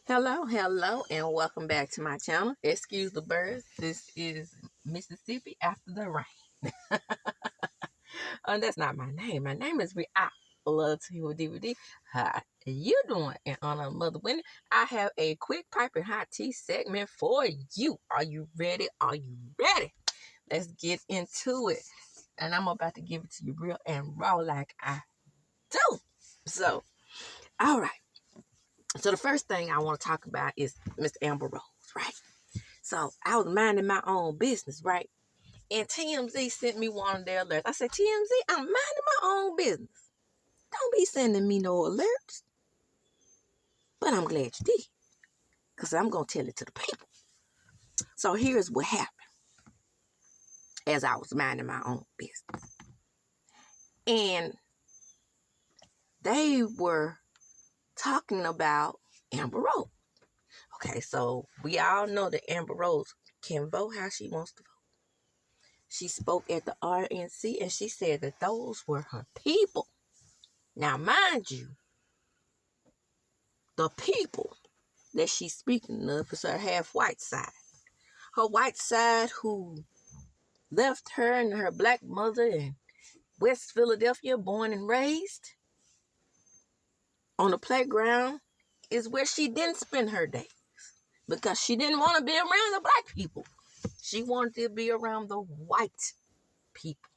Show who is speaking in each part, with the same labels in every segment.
Speaker 1: Hello, and welcome back to my channel. Excuse the birds. This is Mississippi after the rain. That's not my name. My name is I love to with DVD. How you doing? And on a Mother Winnie, I have a quick piping hot tea segment for you. Are you ready? Are you ready? Let's get into it. And I'm about to give it to you real and raw like I do. So, all right. So the first thing I want to talk about is Mr. Amber Rose, right? So I was minding my own business, right? And TMZ sent me one of their alerts. I said, TMZ, I'm minding my own business. Don't be sending me no alerts. But I'm glad you did, because I'm going to tell it to the people. So here's what happened as I was minding my own business. And they were talking about Amber Rose. Okay, so we all know that Amber Rose can vote how she wants to vote. She spoke at the RNC and she said that those were her people. Now, mind you, the people that she's speaking of is her half white side. Her white side who left her and her black mother in West Philadelphia, born and raised on the playground, is where she didn't spend her days because she didn't want to be around the black people. She wanted to be around the white people.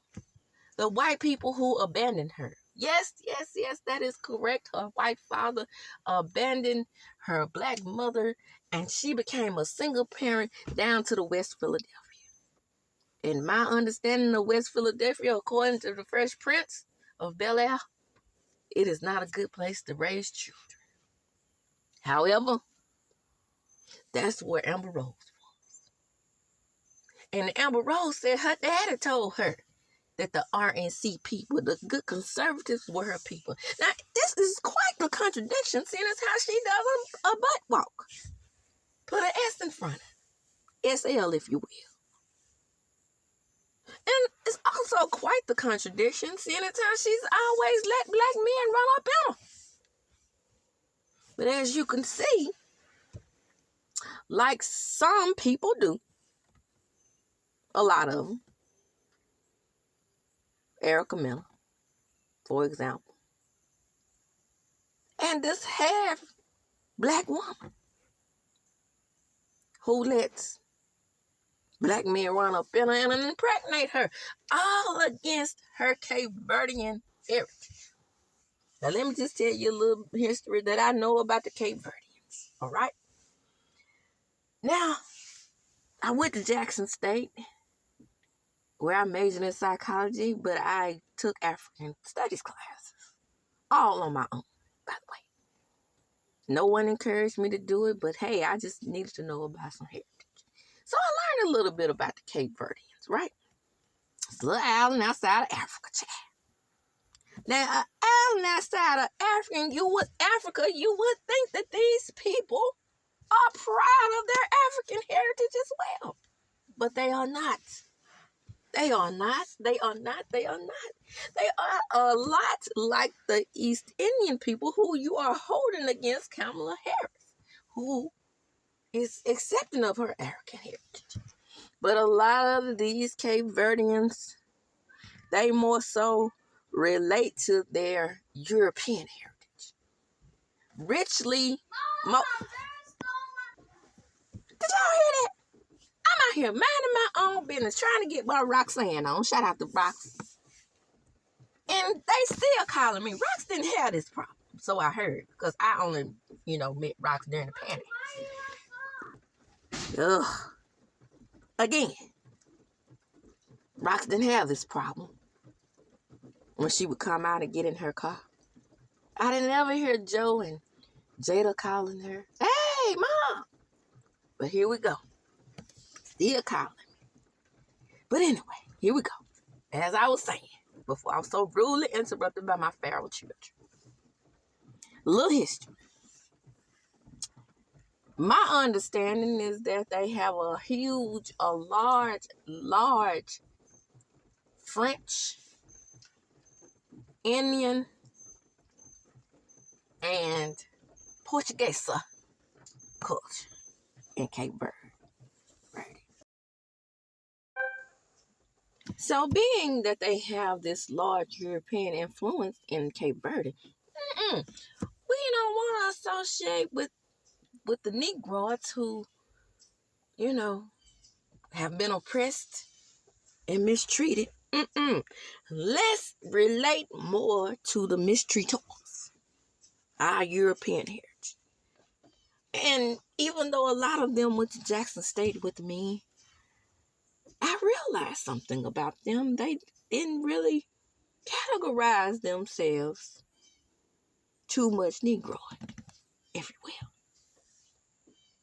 Speaker 1: The white people who abandoned her. Yes, that is correct. Her white father abandoned her black mother, and she became a single parent down to the West Philadelphia. In my understanding of West Philadelphia, according to the Fresh Prince of Bel-Air, it is not a good place to raise children. However, that's where Amber Rose was. And Amber Rose said her daddy told her that the RNC people, the good conservatives, were her people. Now, this is quite the contradiction, seeing as how she does a butt walk. Put an S in front of it. SL, if you will. And it's also quite the contradiction, seeing as how she's always let black men run up in her. But as you can see, like some people do, a lot of them, Erica Miller, for example, and this half black woman who lets black men run up in her and impregnate her, all against her Cape Verdean heritage. Now, let me just tell you a little history that I know about the Cape Verdeans, all right? Now, I went to Jackson State, where I majored in psychology, but I took African studies classes, all on my own, by the way. No one encouraged me to do it, but hey, I just needed to know about some heritage. So I learned a little bit about the Cape Verdeans, right? It's a little island outside of Africa, child. Now, an island outside of Africa, you would think that these people are proud of their African heritage as well. But they are not. They are not. They are not. They are not. They are a lot like the East Indian people who you are holding against Kamala Harris, who is accepting of her African heritage. But a lot of these Cape Verdeans, they more so relate to their European heritage. Richly, did y'all hear that? I'm out here minding my own business, trying to get my Roxanne on. Shout out to Rox. And they still calling me. Rox didn't have this problem, so I heard, because I only, met Rox during the panic. Ugh. Again, Rox didn't have this problem when she would come out and get in her car. I didn't ever hear Joe and Jada calling her, "Hey, Mom." But here we go. Still calling me. But anyway, here we go. As I was saying, before I was so rudely interrupted by my feral children. A little history. My understanding is that they have a large French, Indian, and Portuguese culture in Cape Verde. So being that they have this large European influence in Cape Verde, we don't want to associate with the Negroids who, have been oppressed and mistreated. Let's relate more to the mistreaters, our European heritage. And even though a lot of them went to Jackson State with me, I realized something about them. They didn't really categorize themselves too much Negroid everywhere.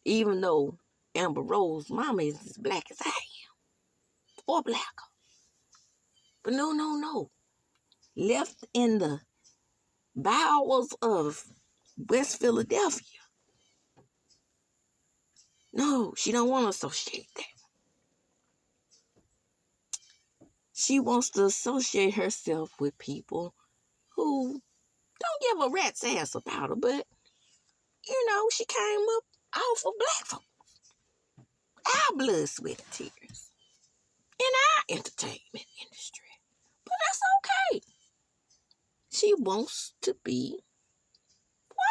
Speaker 1: Even though Amber Rose's mama is as black as I am, or blacker. But no. Left in the bowels of West Philadelphia. No, she don't want to associate that. She wants to associate herself with people who don't give a rat's ass about her, but, she came up off of black folk. Our blood, sweat, and tears. In our entertainment industry. But that's okay. She wants to be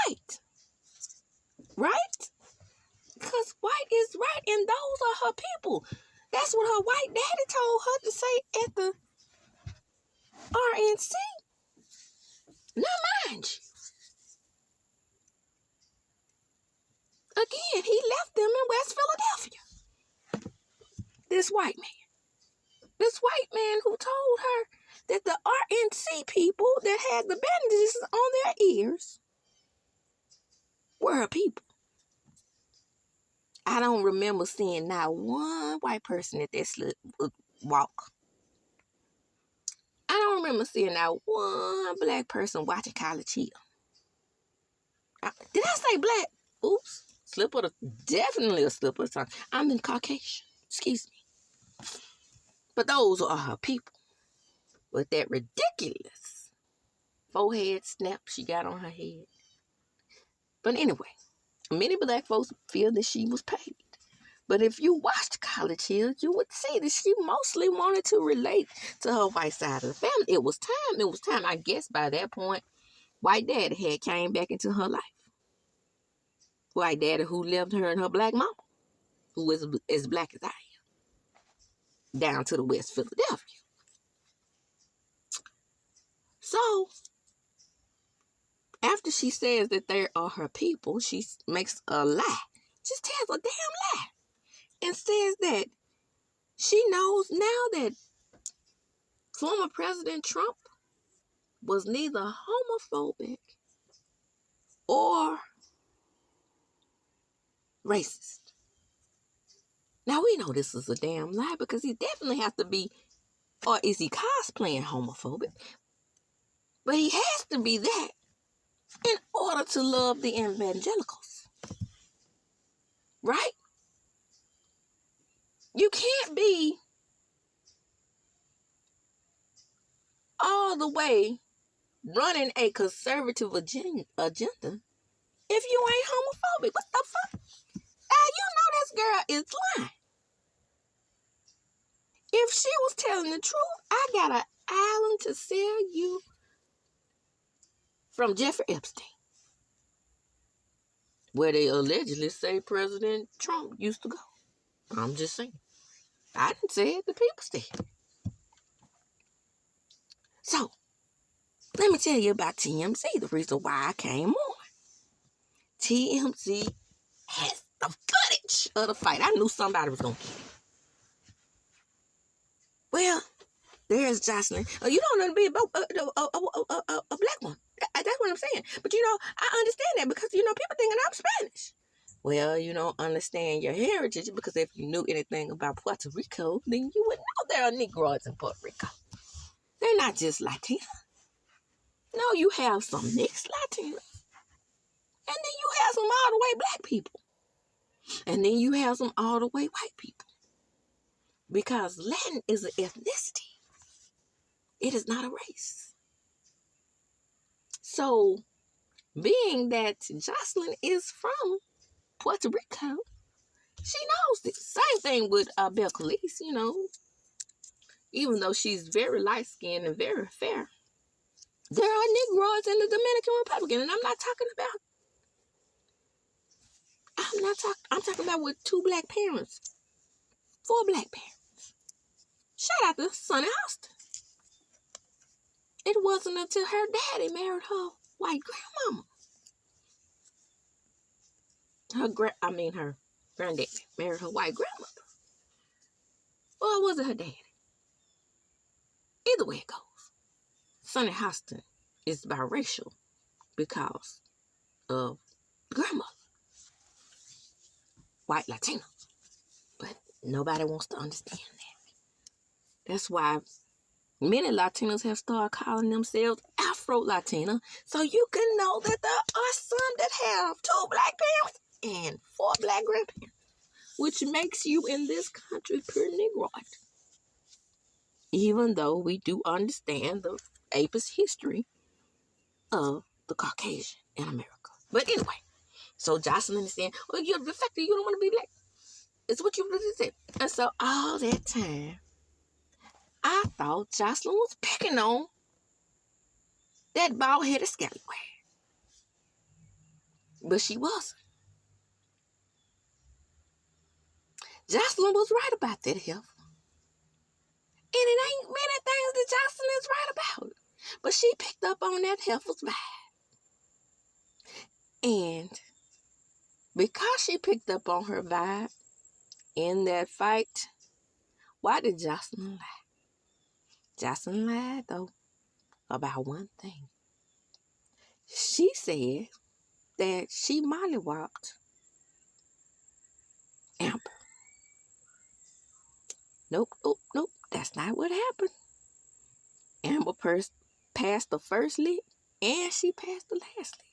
Speaker 1: white. Right? Because white is right, and those are her people. That's what her white daddy told her to say at the RNC. Now, mind you, again, he left them in West Philadelphia. This white man who told her that the RNC people that had the bandages on their ears were her people. I don't remember seeing not one white person at that walk. I don't remember seeing not one black person watching College Hill. Did I say black? Oops. Definitely a slip of the tongue. I'm in Caucasian. Excuse me. But those are her people. With that ridiculous forehead snap she got on her head. But anyway, many black folks feel that she was paid. But if you watched College Hill, you would see that she mostly wanted to relate to her white side of the family. It was time. I guess by that point, white daddy had came back into her life. White daddy who left her and her black mama, who was as black as I am, down to the West Philadelphia. So, after she says that they are her people, she makes a lie. Just tells a damn lie. And says that she knows now that former President Trump was neither homophobic or racist. Now, we know this is a damn lie because he definitely has to be, or is he cosplaying homophobic? But he has to be that in order to love the evangelicals. Right? You can't be all the way running a conservative agenda if you ain't homophobic. What the fuck? You know this girl is lying. If she was telling the truth, I got an island to sell you from Jeffrey Epstein, where they allegedly say President Trump used to go. I'm just saying. I didn't say it, the people said it. So, let me tell you about TMZ, the reason why I came on. TMZ has the footage of the fight. I knew somebody was going to get it. Well, there's Joseline. You don't want to be a black one. That's what I'm saying. But, I understand that because, people thinking I'm Spanish. Well, you don't understand your heritage because if you knew anything about Puerto Rico, then you would know there are Negroids in Puerto Rico. They're not just Latina. No, you have some mixed Latinos. And then you have some all the way black people. And then you have some all the way white people. Because Latin is an ethnicity. It is not a race. So, being that Joseline is from Puerto Rico. She knows this. Same thing with Belle Calise, you know. Even though she's very light-skinned and very fair, there are Negroes in the Dominican Republic, and I'm talking about with 2 black parents, 4 black parents. Shout out to Sonny Austin. It wasn't until her daddy married her white grandmama. Her granddaddy married her white grandmother. Or was it her daddy? Either way it goes. Sonny Austin is biracial because of the grandmother. White Latina. But nobody wants to understand that. That's why many Latinos have started calling themselves Afro-Latina, so you can know that there are some that have 2 black parents and 4 black grandparents, which makes you in this country pure Negroid. Even though we do understand the apis history of the Caucasian in America. But anyway, so Joseline is saying, well, the fact that you don't want to be black is what you really said. And so all that time, I thought Joseline was picking on that bald-headed scallywag. But she wasn't. Joseline was right about that heifer. And it ain't many things that Joseline is right about. But she picked up on that heifer's vibe. And because she picked up on her vibe in that fight, why did Joseline lie? Joseline lied, though, about one thing. She said that she mollywopped Amber. Nope. That's not what happened. Amber passed the first lick, and she passed the last lick.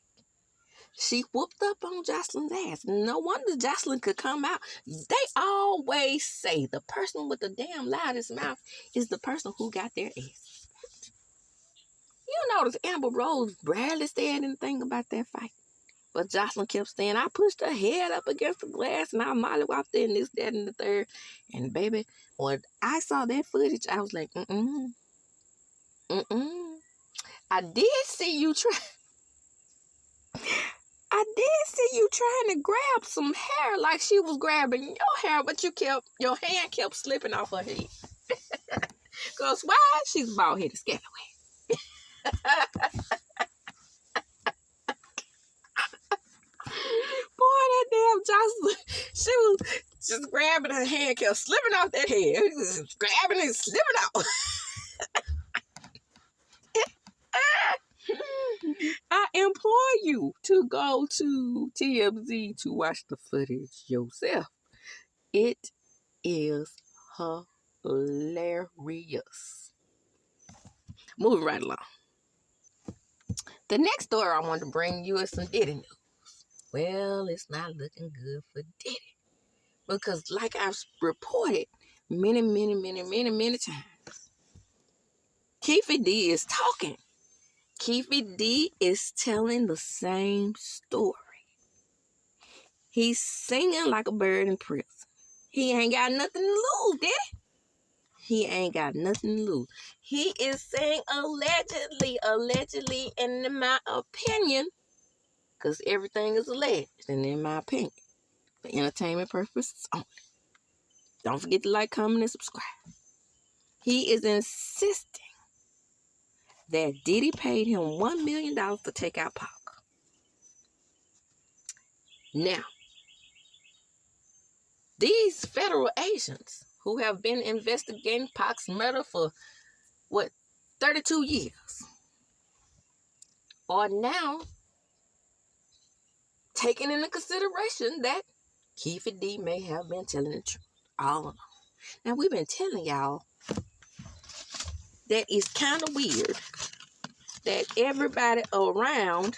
Speaker 1: She whooped up on Joseline's ass. No wonder Joseline could come out. They always say the person with the damn loudest mouth is the person who got their ass. You notice Amber Rose barely said anything about that fight. But Joseline kept saying, I pushed her head up against the glass and I mollywopped it and this, that, and the third. And baby, when I saw that footage, I was like, I did see you trying to grab some hair like she was grabbing your hair, but your hand kept slipping off her head. Because why? She's a bald-headed scallywag. Boy, that damn Joseline, she was just grabbing her hand, kept slipping off that head. Just grabbing and slipping out. I implore you to go to TMZ to watch the footage yourself. It is hilarious. Moving right along. The next story I want to bring you is some Diddy news. Well, it's not looking good for Diddy. Because like I've reported many times, KEEFY D is talking. KEEFY D is telling the same story. He's singing like a bird in prison. He ain't got nothing to lose, Diddy. He ain't got nothing to lose. He is saying allegedly, and in my opinion, because everything is alleged, and in my opinion, for entertainment purposes only. Don't forget to like, comment, and subscribe. He is insisting that Diddy paid him $1 million to take out Pac. Now, these federal agents who have been investigating Pac's murder for, 32 years, are now taking into consideration that KEEFY D may have been telling the truth all along. Now, we've been telling y'all that it's kind of weird that everybody around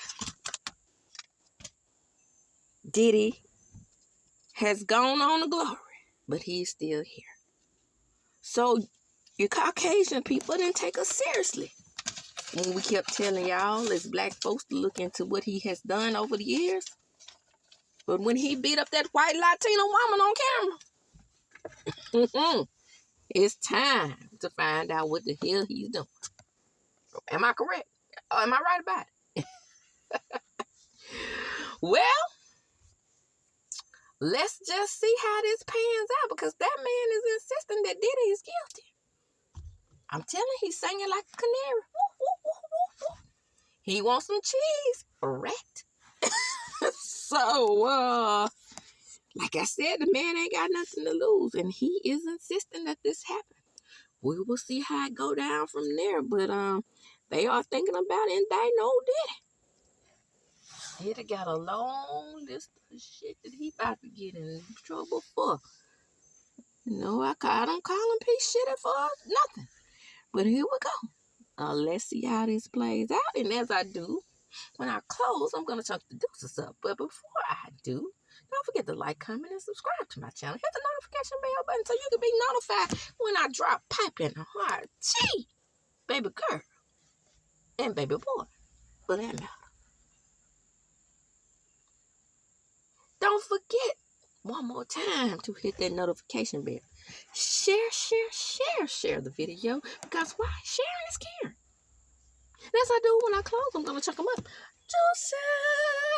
Speaker 1: Diddy has gone on to glory, but he's still here. So, you Caucasian people didn't take us seriously when we kept telling y'all as black folks to look into what he has done over the years. But when he beat up that white Latino woman on camera, it's time to find out what the hell he's doing. Am I correct? Am I right about it? Well, let's just see how this pans out, because that man is insisting that Diddy is guilty. I'm telling you, he's singing like a canary. He wants some cheese, correct? So, like I said, the man ain't got nothing to lose, and he is insisting that this happen. We will see how it go down from there, but they are thinking about indicting old Diddy. Diddy got a long list of shit that he about to get in trouble for. You know, I don't call him piece shit for nothing. But here we go. Let's see how this plays out, and as I do, when I close, I'm going to chuck the deuces up. But before I do, don't forget to like, comment, and subscribe to my channel. Hit the notification bell button so you can be notified when I drop piping hard tea, baby girl, and baby boy. But that matter. Don't forget, one more time, to hit that notification bell. Share the video, because why? Sharing is caring. And as I do when I close, I'm going to chuck them up. Joseline.